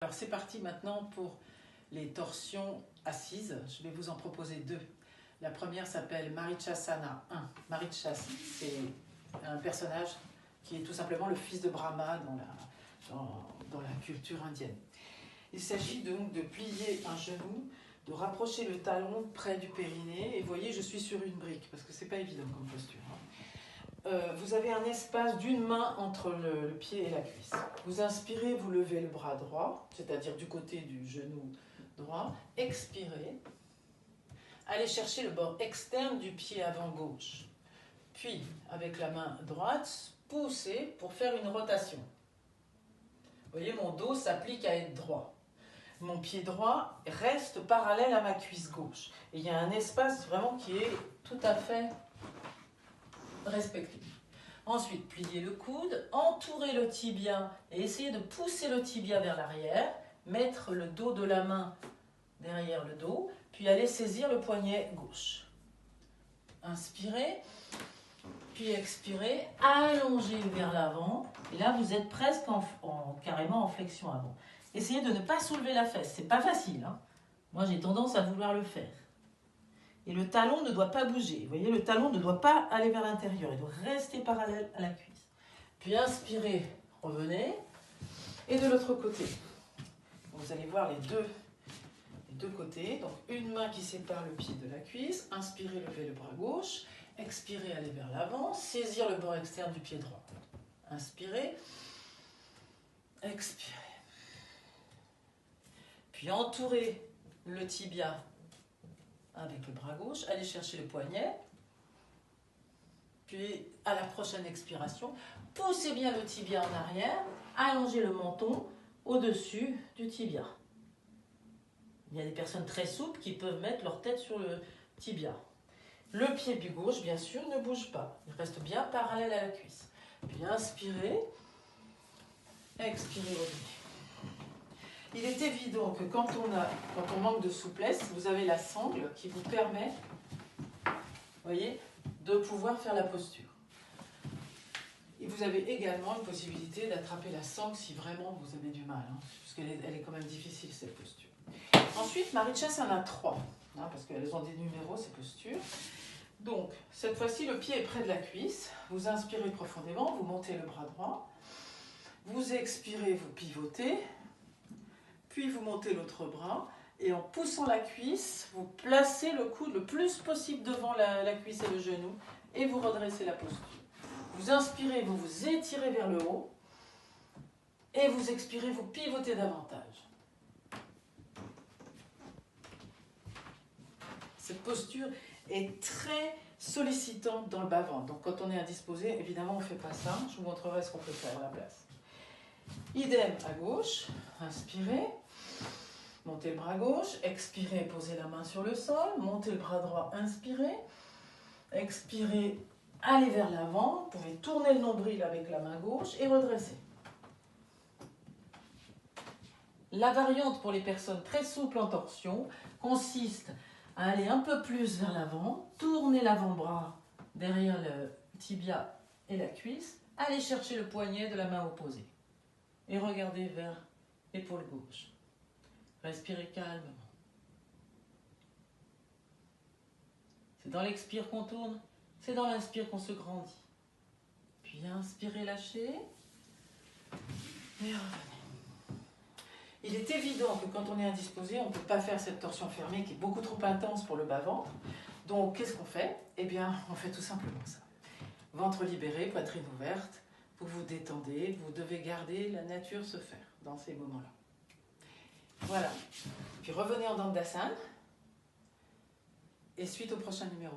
Alors c'est parti maintenant pour les torsions assises. Je vais vous en proposer deux. La première s'appelle Marichasana 1. Marichas, c'est un personnage qui est tout simplement le fils de Brahma dans la culture indienne. Il s'agit donc de plier un genou, de rapprocher le talon près du périnée. Et vous voyez, je suis sur une brique parce que c'est pas évident comme posture. Vous avez un espace d'une main entre le pied et la cuisse. Vous inspirez, vous levez le bras droit, c'est-à-dire du côté du genou droit. Expirez. Allez chercher le bord externe du pied avant gauche. Puis, avec la main droite, poussez pour faire une rotation. Vous voyez, mon dos s'applique à être droit. Mon pied droit reste parallèle à ma cuisse gauche. Et il y a un espace vraiment qui est tout à fait respecté. Ensuite, pliez le coude, entourez le tibia et essayez de pousser le tibia vers l'arrière, mettre le dos de la main derrière le dos, puis allez saisir le poignet gauche. Inspirez, puis expirez, allongez vers l'avant, et là vous êtes presque carrément en flexion avant. Essayez de ne pas soulever la fesse, c'est pas facile, hein. Moi j'ai tendance à vouloir le faire. Et le talon ne doit pas bouger. Vous voyez, le talon ne doit pas aller vers l'intérieur. Il doit rester parallèle à la cuisse. Puis inspirez, revenez. Et de l'autre côté. Vous allez voir les deux côtés. Donc une main qui sépare le pied de la cuisse. Inspirez, levez le bras gauche. Expirez, allez vers l'avant. Saisir le bord externe du pied droit. Inspirez. Expirez. Puis entourez le tibia avec le bras gauche, allez chercher le poignet, puis à la prochaine expiration, poussez bien le tibia en arrière, allongez le menton au-dessus du tibia. Il y a des personnes très souples qui peuvent mettre leur tête sur le tibia. Le pied du gauche, bien sûr, ne bouge pas, il reste bien parallèle à la cuisse. Puis inspirez, expirez, revenez. Il est évident que quand on manque de souplesse, vous avez la sangle qui vous permet, voyez, de pouvoir faire la posture. Et vous avez également une possibilité d'attraper la sangle si vraiment vous avez du mal, hein, puisqu'elle est quand même difficile cette posture. Ensuite, Marichasana 3, hein, parce qu'elles ont des numéros ces postures. Donc, cette fois-ci, le pied est près de la cuisse. Vous inspirez profondément, vous montez le bras droit. Vous expirez, vous pivotez. Puis vous montez l'autre bras et en poussant la cuisse, vous placez le coude le plus possible devant la cuisse et le genou et vous redressez la posture. Vous inspirez, vous vous étirez vers le haut et vous expirez, vous pivotez davantage. Cette posture est très sollicitante dans le bas-ventre. Donc quand on est indisposé, évidemment on ne fait pas ça. Je vous montrerai ce qu'on peut faire à la place. Idem à gauche, inspirez. Montez le bras gauche, expirez, posez la main sur le sol, montez le bras droit, inspirez, expirez, allez vers l'avant, vous pouvez tourner le nombril avec la main gauche et redresser. La variante pour les personnes très souples en torsion consiste à aller un peu plus vers l'avant, tourner l'avant-bras derrière le tibia et la cuisse, aller chercher le poignet de la main opposée et regardez vers l'épaule gauche. Respirez calmement. C'est dans l'expire qu'on tourne, c'est dans l'inspire qu'on se grandit. Puis inspirez, lâchez et revenez. Il est évident que quand on est indisposé, on ne peut pas faire cette torsion fermée qui est beaucoup trop intense pour le bas-ventre. Donc qu'est-ce qu'on fait? Eh bien, on fait tout simplement ça. Ventre libéré, poitrine ouverte, vous vous détendez, vous devez garder la nature se faire dans ces moments-là. Voilà. Puis revenez en Dandasana et suite au prochain numéro.